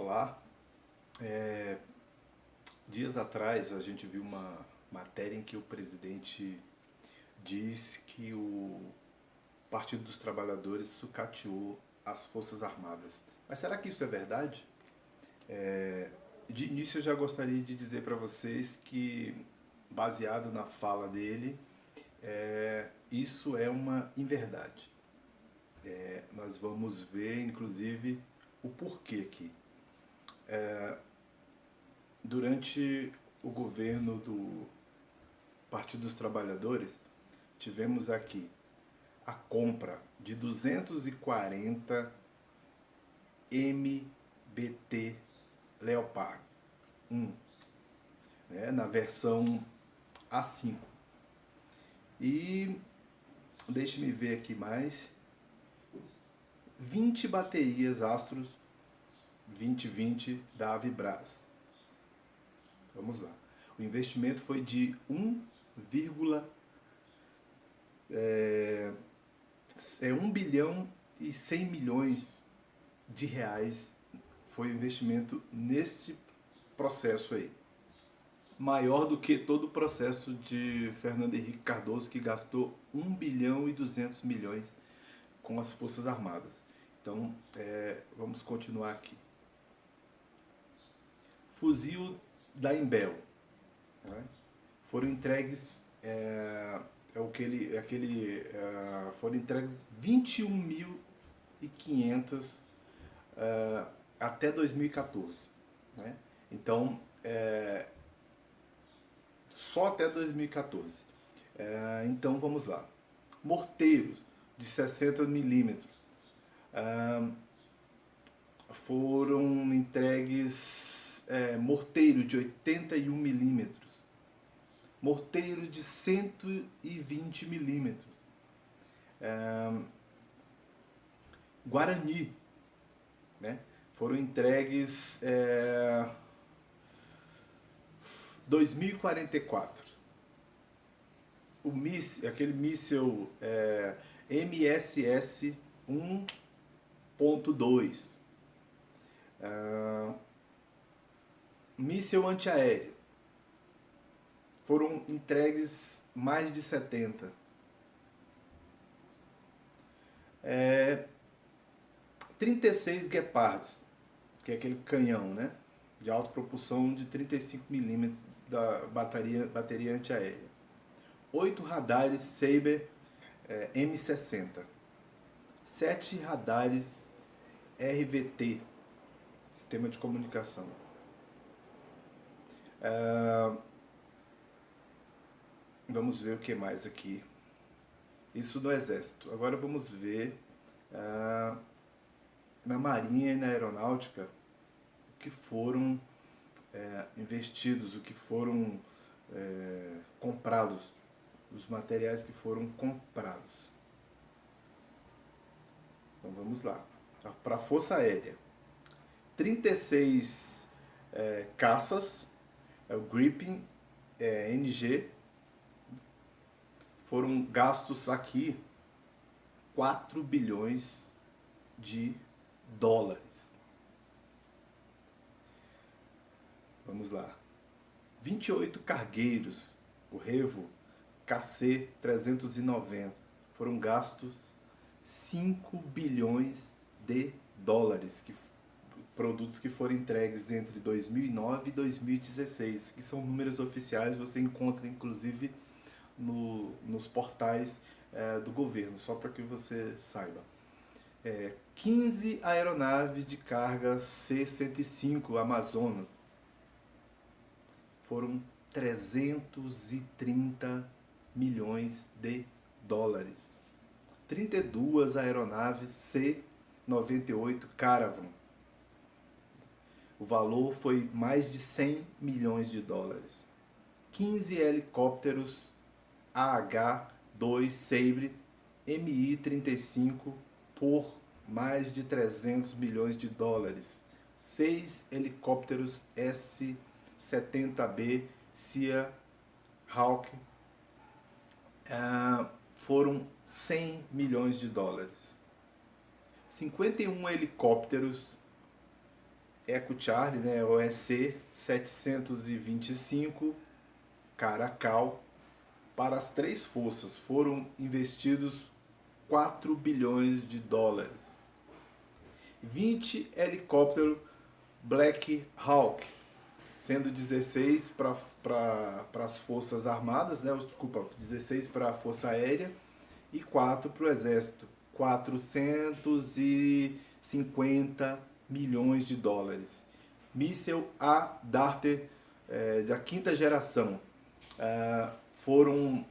Olá, dias atrás a gente viu uma matéria em que o presidente diz que o Partido dos Trabalhadores sucateou as Forças Armadas. Mas será que isso é verdade? De início eu já gostaria de dizer para vocês que, baseado na fala dele, isso é uma inverdade. Nós vamos ver, inclusive, o porquê aqui. Durante o governo do Partido dos Trabalhadores, tivemos aqui a compra de 240 MBT Leopard 1, né, na versão A5. E deixe-me ver aqui mais, 20 baterias Astros 2020 da Avibras. Vamos lá. O investimento foi de 1 bilhão e 100 milhões de reais foi o investimento nesse processo aí. Maior do que todo o processo de Fernando Henrique Cardoso, que gastou 1 bilhão e 200 milhões com as Forças Armadas. Então, vamos continuar aqui. Fuzil da Imbel, né? Foram entregues foram entregues 21.500 até 2014, né? Então, só até 2014. Então vamos lá. Morteiros de 60 milímetros foram entregues, morteiro de 81 milímetros, morteiro de 120 milímetros, Guarani, né? Foram entregues 2044. Aquele míssil MSS 1.2, míssil antiaéreo, foram entregues mais de 70. 36 Guepardos, que é aquele canhão, né, de alta propulsão de 35 milímetros da bateria antiaérea. 8 radares Sabre M60. 7 radares RVT, sistema de comunicação. Vamos ver o que mais aqui. Isso no Exército. Agora vamos ver na Marinha e na Aeronáutica o que foram investidos, o que foram comprados, os materiais que foram comprados. Então vamos lá. Para a Força Aérea, 36 caças, o Gripen NG, foram gastos aqui 4 bilhões de dólares. Vamos lá. 28 cargueiros, o Revo KC-390, foram gastos 5 bilhões de dólares, produtos que foram entregues entre 2009 e 2016, que são números oficiais, você encontra inclusive nos portais do governo, só para que você saiba. 15 aeronaves de carga C-105 Amazonas, foram 330 milhões de dólares. 32 aeronaves C-98 Caravan, o valor foi mais de 100 milhões de dólares. 15 helicópteros AH-2 Sabre Mi-35 por mais de 300 milhões de dólares. 6 helicópteros S-70B Sea Hawk foram 100 milhões de dólares. 51 helicópteros Eco Charlie, né, o EC 725 Caracal. Para as três forças foram investidos 4 bilhões de dólares. 20 helicópteros Black Hawk, sendo 16 para as Forças Armadas, né? Desculpa, 16 para a Força Aérea e 4 para o Exército. 450 milhões de dólares. Míssel A Darter da quinta geração. Foram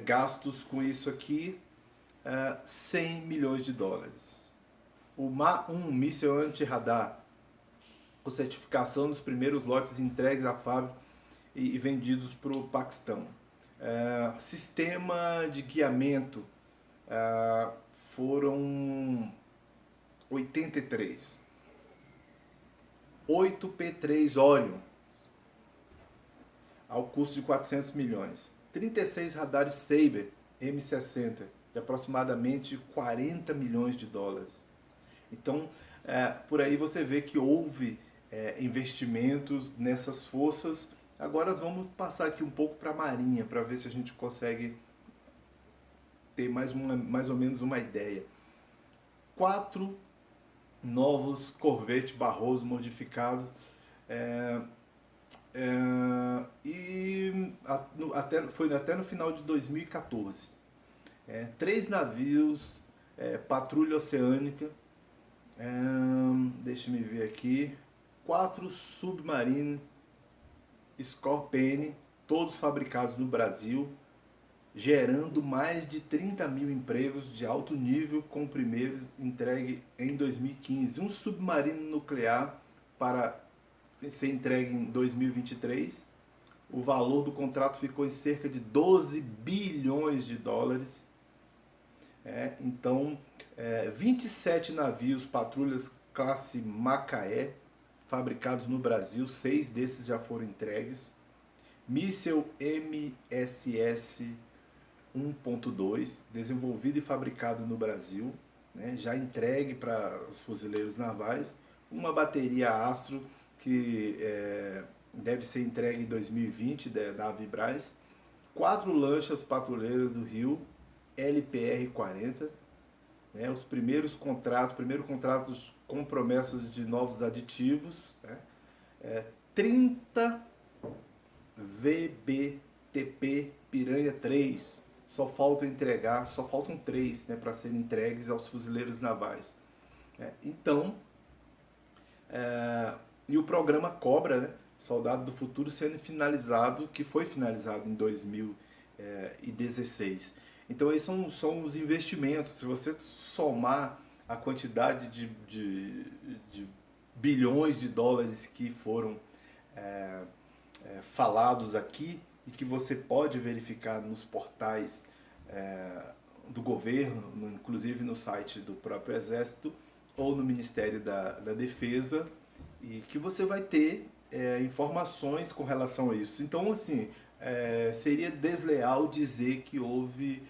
gastos com isso aqui 100 milhões de dólares. O Ma-1 míssil anti-radar, com certificação dos primeiros lotes entregues à fábrica e vendidos para o Paquistão. Sistema de guiamento foram 83. 8 P3 Orion, ao custo de 400 milhões. 36 radares Sabre M60, de aproximadamente 40 milhões de dólares. Então, por aí você vê que houve investimentos nessas forças. Agora vamos passar aqui um pouco para a Marinha, para ver se a gente consegue ter mais ou menos uma ideia. 4 novos Corvette Barroso modificados, foi até no final de 2014. 3 navios, patrulha oceânica, deixa-me ver aqui, 4 submarinos Scorpene, todos fabricados no Brasil, gerando mais de 30 mil empregos de alto nível, com o primeiro entregue em 2015. Um submarino nuclear para ser entregue em 2023. O valor do contrato ficou em cerca de 12 bilhões de dólares. Então, 27 navios patrulhas classe Macaé, fabricados no Brasil, 6 desses já foram entregues. Míssel MSS 1.2, desenvolvido e fabricado no Brasil, né, já entregue para os fuzileiros navais. Uma bateria Astro que deve ser entregue em 2020 da Avibraz. 4 lanchas patrulheiras do Rio LPR-40, né, os primeiros contratos com promessas de novos aditivos, 30 VBTP Piranha 3, só faltam 3, né, para serem entregues aos fuzileiros navais. Então, e o programa Cobra, né, Soldado do Futuro, sendo finalizado, que foi finalizado em 2016. Então, esses são os investimentos. Se você somar a quantidade de bilhões de dólares que foram falados aqui e que você pode verificar nos portais do governo, inclusive no site do próprio Exército ou no Ministério da Defesa, e que você vai ter informações com relação a isso. Então, assim, seria desleal dizer que houve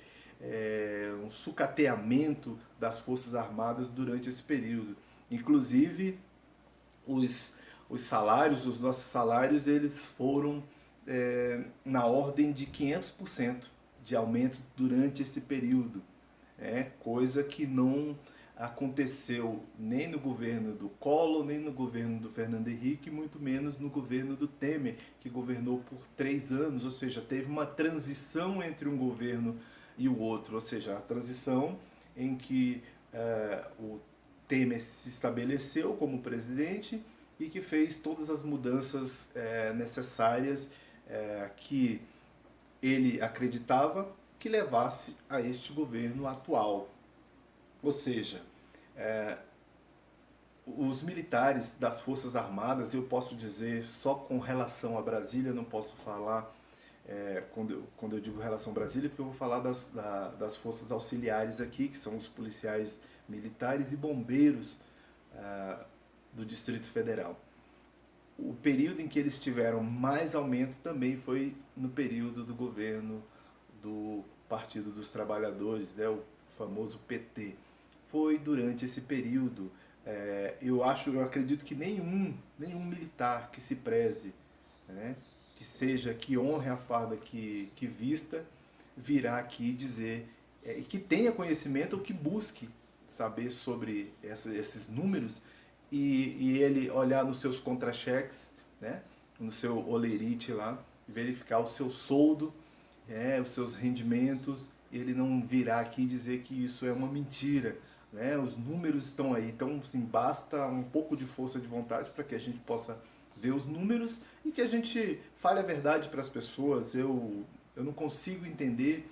um sucateamento das Forças Armadas durante esse período. Inclusive, os nossos salários, eles foram na ordem de 500% de aumento durante esse período. Coisa que não aconteceu nem no governo do Collor, nem no governo do Fernando Henrique, muito menos no governo do Temer, que governou por 3 anos, ou seja, teve uma transição entre um governo e o outro, ou seja, a transição em que o Temer se estabeleceu como presidente e que fez todas as mudanças necessárias que ele acreditava que levasse a este governo atual. Ou seja, os militares das Forças Armadas, eu posso dizer só com relação a Brasília, não posso falar quando eu digo relação a Brasília, porque eu vou falar das forças auxiliares aqui, que são os policiais militares e bombeiros do Distrito Federal. O período em que eles tiveram mais aumento também foi no período do governo do Partido dos Trabalhadores, né, o famoso PT. Foi durante esse período Eu acredito que nenhum militar que se preze, né, que honre a farda que vista, virá aqui dizer, e que tenha conhecimento ou que busque saber sobre esses números e ele olhar nos seus contra-cheques, né, no seu olerite lá, verificar o seu soldo, os seus rendimentos, ele não virá aqui dizer que isso é uma mentira. Né? Os números estão aí, então assim, basta um pouco de força de vontade para que a gente possa ver os números e que a gente fale a verdade para as pessoas. Eu não consigo entender,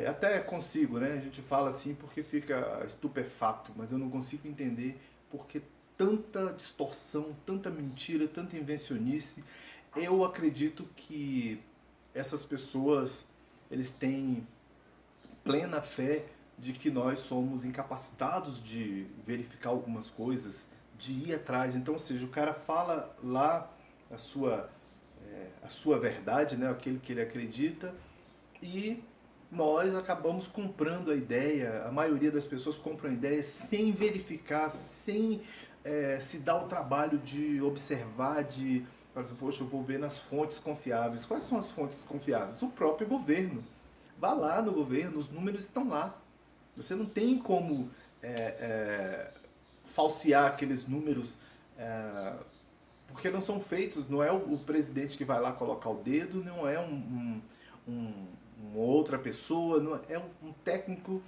até consigo, né? A gente fala assim porque fica estupefato, mas eu não consigo entender porque tanta distorção, tanta mentira, tanta invencionice. Eu acredito que essas pessoas, eles têm plena fé de que nós somos incapacitados de verificar algumas coisas, de ir atrás. Então, ou seja, o cara fala lá a sua verdade, né, aquele que ele acredita, e nós acabamos comprando a ideia, a maioria das pessoas compram a ideia sem verificar, sem se dar o trabalho de observar, de, por exemplo, poxa, eu vou ver nas fontes confiáveis. Quais são as fontes confiáveis? O próprio governo. Vá lá no governo, os números estão lá. Você não tem como falsear aqueles números, porque não são feitos, não é o presidente que vai lá colocar o dedo, não é uma outra pessoa, não é um técnico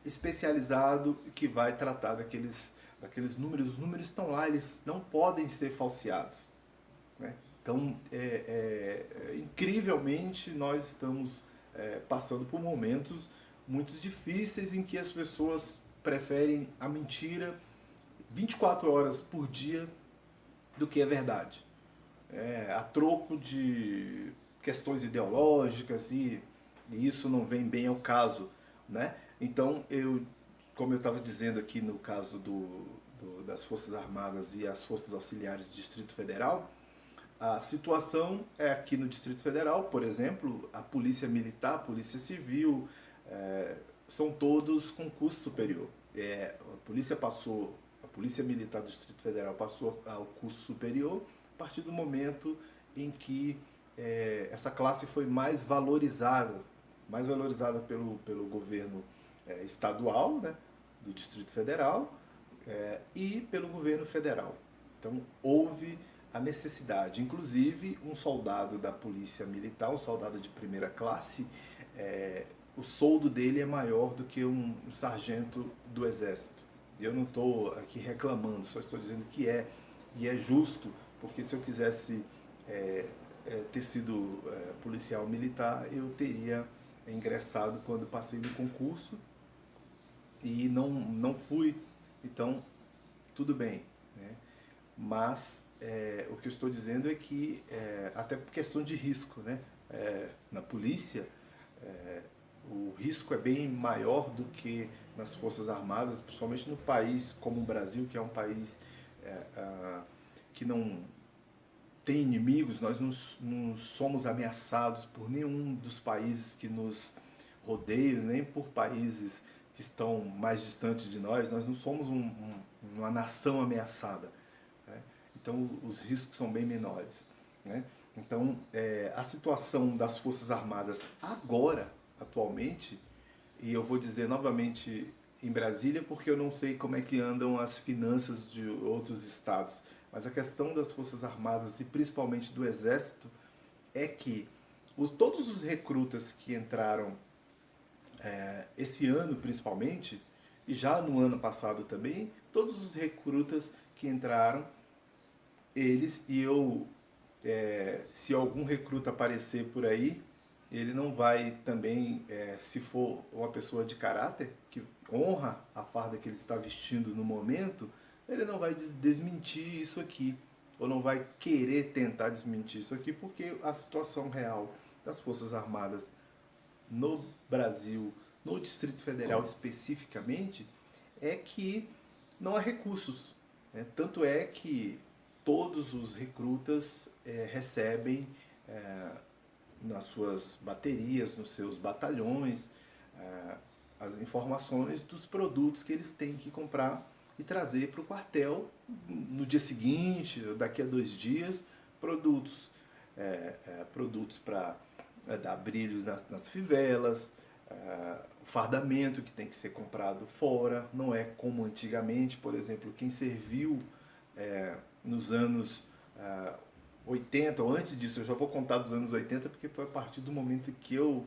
especializado que vai tratar daqueles números. Os números estão lá, eles não podem ser falseados. Né? Então, incrivelmente, nós estamos passando por momentos muito difíceis em que as pessoas preferem a mentira 24 horas por dia do que a verdade. A troco de questões ideológicas e isso não vem bem ao caso. Né? Então, como eu estava dizendo aqui no caso das Forças Armadas e as Forças Auxiliares do Distrito Federal, a situação é aqui no Distrito Federal, por exemplo, a Polícia Militar, a Polícia Civil, são todos com curso superior. A Polícia Militar do Distrito Federal passou ao curso superior a partir do momento em que essa classe foi mais valorizada pelo governo estadual, né, do Distrito Federal, e pelo governo federal. Então houve a necessidade, inclusive um soldado da polícia militar, um soldado de primeira classe, o soldo dele é maior do que um sargento do exército. Eu não estou aqui reclamando, só estou dizendo que e é justo, porque se eu quisesse ter sido policial militar, eu teria ingressado quando passei no concurso e não fui, então tudo bem, né? Mas o que eu estou dizendo é que, até por questão de risco, né? Na polícia, o risco é bem maior do que nas Forças Armadas, principalmente no país como o Brasil, que é um país que não tem inimigos, nós não somos ameaçados por nenhum dos países que nos rodeiam, nem por países que estão mais distantes de nós não somos uma nação ameaçada. Né? Então os riscos são bem menores. Né? Então a situação das Forças Armadas agora, atualmente, e eu vou dizer novamente em Brasília porque eu não sei como é que andam as finanças de outros estados, mas a questão das Forças Armadas e principalmente do Exército é que todos os recrutas que entraram esse ano principalmente, e já no ano passado também, todos os recrutas que entraram, eles, se algum recruta aparecer por aí, ele não vai também, se for uma pessoa de caráter, que honra a farda que ele está vestindo no momento, ele não vai desmentir isso aqui, ou não vai querer tentar desmentir isso aqui, porque a situação real das Forças Armadas no Brasil, no Distrito Federal especificamente, é que não há recursos. Né? Tanto é que todos os recrutas recebem nas suas baterias, nos seus batalhões, as informações dos produtos que eles têm que comprar e trazer para o quartel no dia seguinte, daqui a 2 dias, produtos, produtos para dar brilhos nas fivelas, o fardamento que tem que ser comprado fora, não é como antigamente, por exemplo, quem serviu nos anos 80, ou antes disso, eu já vou contar dos anos 80, porque foi a partir do momento que eu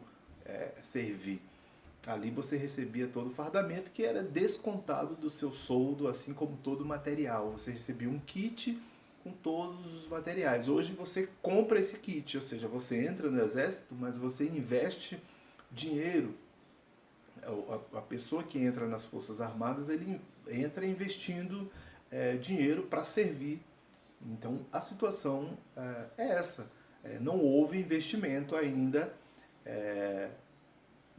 servi. Ali você recebia todo o fardamento que era descontado do seu soldo, assim como todo o material. Você recebia um kit com todos os materiais. Hoje você compra esse kit, ou seja, você entra no exército, mas você investe dinheiro. A pessoa que entra nas Forças Armadas, ele entra investindo dinheiro para servir. Então a situação é essa. Não houve investimento ainda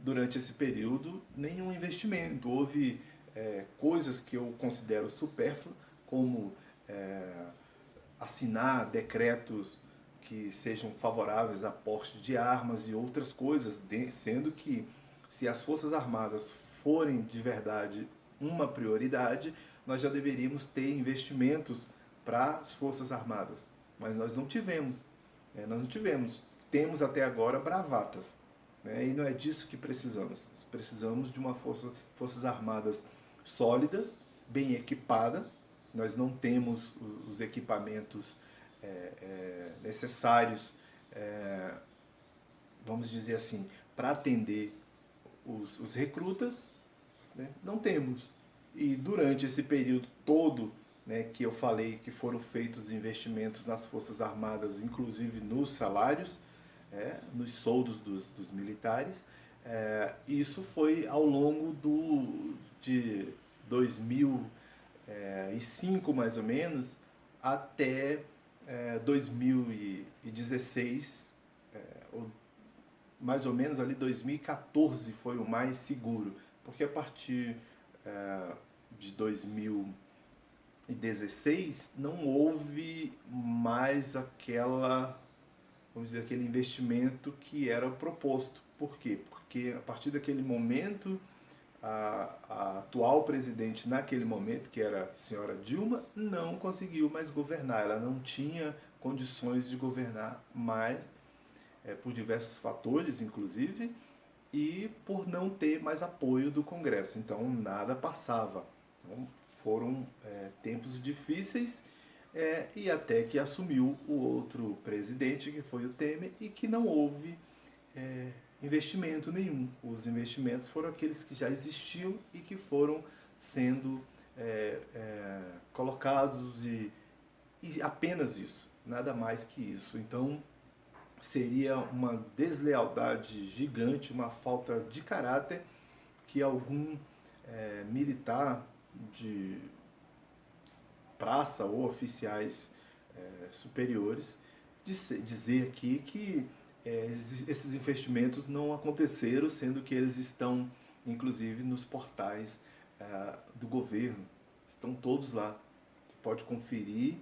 durante esse período, nenhum investimento. Houve coisas que eu considero supérfluas, como assinar decretos que sejam favoráveis a porte de armas e outras coisas, sendo que se as Forças Armadas forem de verdade uma prioridade, nós já deveríamos ter investimentos para as Forças Armadas. Mas nós não tivemos. Nós não tivemos. Temos até agora bravatas. E não é disso que precisamos. Nós precisamos de uma Forças Armadas sólidas, bem equipada. Nós não temos os equipamentos necessários, vamos dizer assim, para atender os recrutas. Não temos. E durante esse período todo, que eu falei que foram feitos investimentos nas Forças Armadas, inclusive nos salários, nos soldos dos militares, isso foi ao longo de 2005 mais ou menos até 2016, ou mais ou menos ali 2014 foi o mais seguro, porque a partir de 2016 não houve mais vamos dizer, aquele investimento que era proposto. Por quê? Porque a partir daquele momento, a atual presidente naquele momento, que era a senhora Dilma, não conseguiu mais governar. Ela não tinha condições de governar mais, por diversos fatores, inclusive, e por não ter mais apoio do Congresso. Então, nada passava. Então, foram tempos difíceis, e até que assumiu o outro presidente, que foi o Temer, e que não houve investimento nenhum. Os investimentos foram aqueles que já existiam e que foram sendo colocados, e apenas isso, nada mais que isso. Então seria uma deslealdade gigante, uma falta de caráter que algum militar de praça ou oficiais superiores dizer aqui que esses investimentos não aconteceram, sendo que eles estão inclusive nos portais do governo, estão todos lá. Você pode conferir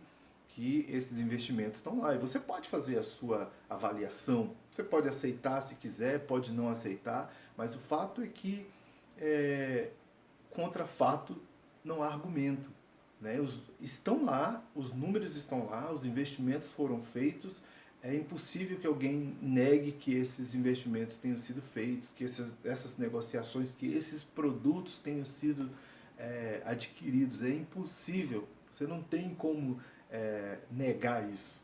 que esses investimentos estão lá e você pode fazer a sua avaliação. Você pode aceitar se quiser, pode não aceitar, mas o fato é que contra fato não há argumento. Estão lá, os números estão lá, os investimentos foram feitos. É impossível que alguém negue que esses investimentos tenham sido feitos, que essas negociações, que esses produtos tenham sido adquiridos. É impossível. Você não tem como negar isso.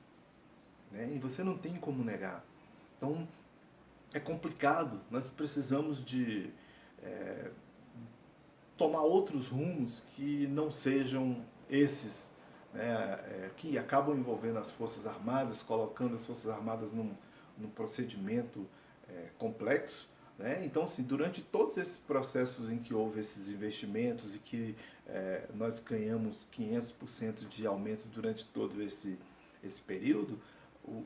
E você não tem como negar. Então, é complicado. Nós precisamos de tomar outros rumos que não sejam esses, que acabam envolvendo as Forças Armadas, colocando as Forças Armadas num procedimento complexo. Então, assim, durante todos esses processos em que houve esses investimentos e que nós ganhamos 500% de aumento durante todo esse período,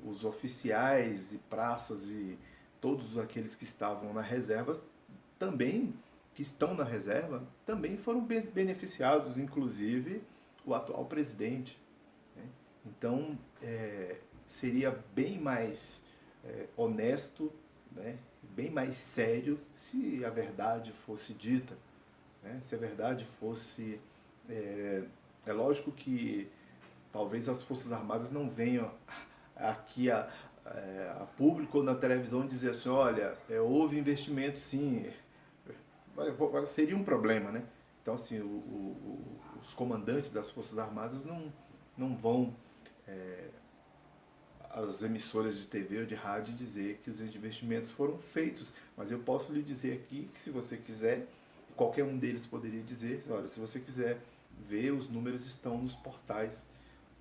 os oficiais e praças e todos aqueles que estavam na reserva também, que estão na reserva, também foram beneficiados, inclusive o atual presidente. Então, seria bem mais honesto, bem mais sério se a verdade fosse dita, se a verdade fosse É lógico que talvez as Forças Armadas não venham aqui a público ou na televisão dizer assim, olha, houve investimento sim, seria um problema, né? Então, assim, os comandantes das Forças Armadas não vão às emissoras de TV ou de rádio dizer que os investimentos foram feitos, mas eu posso lhe dizer aqui que se você quiser, qualquer um deles poderia dizer, olha, se você quiser ver, os números estão nos portais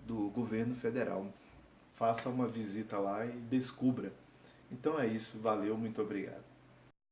do governo federal. Faça uma visita lá e descubra. Então é isso, valeu, muito obrigado.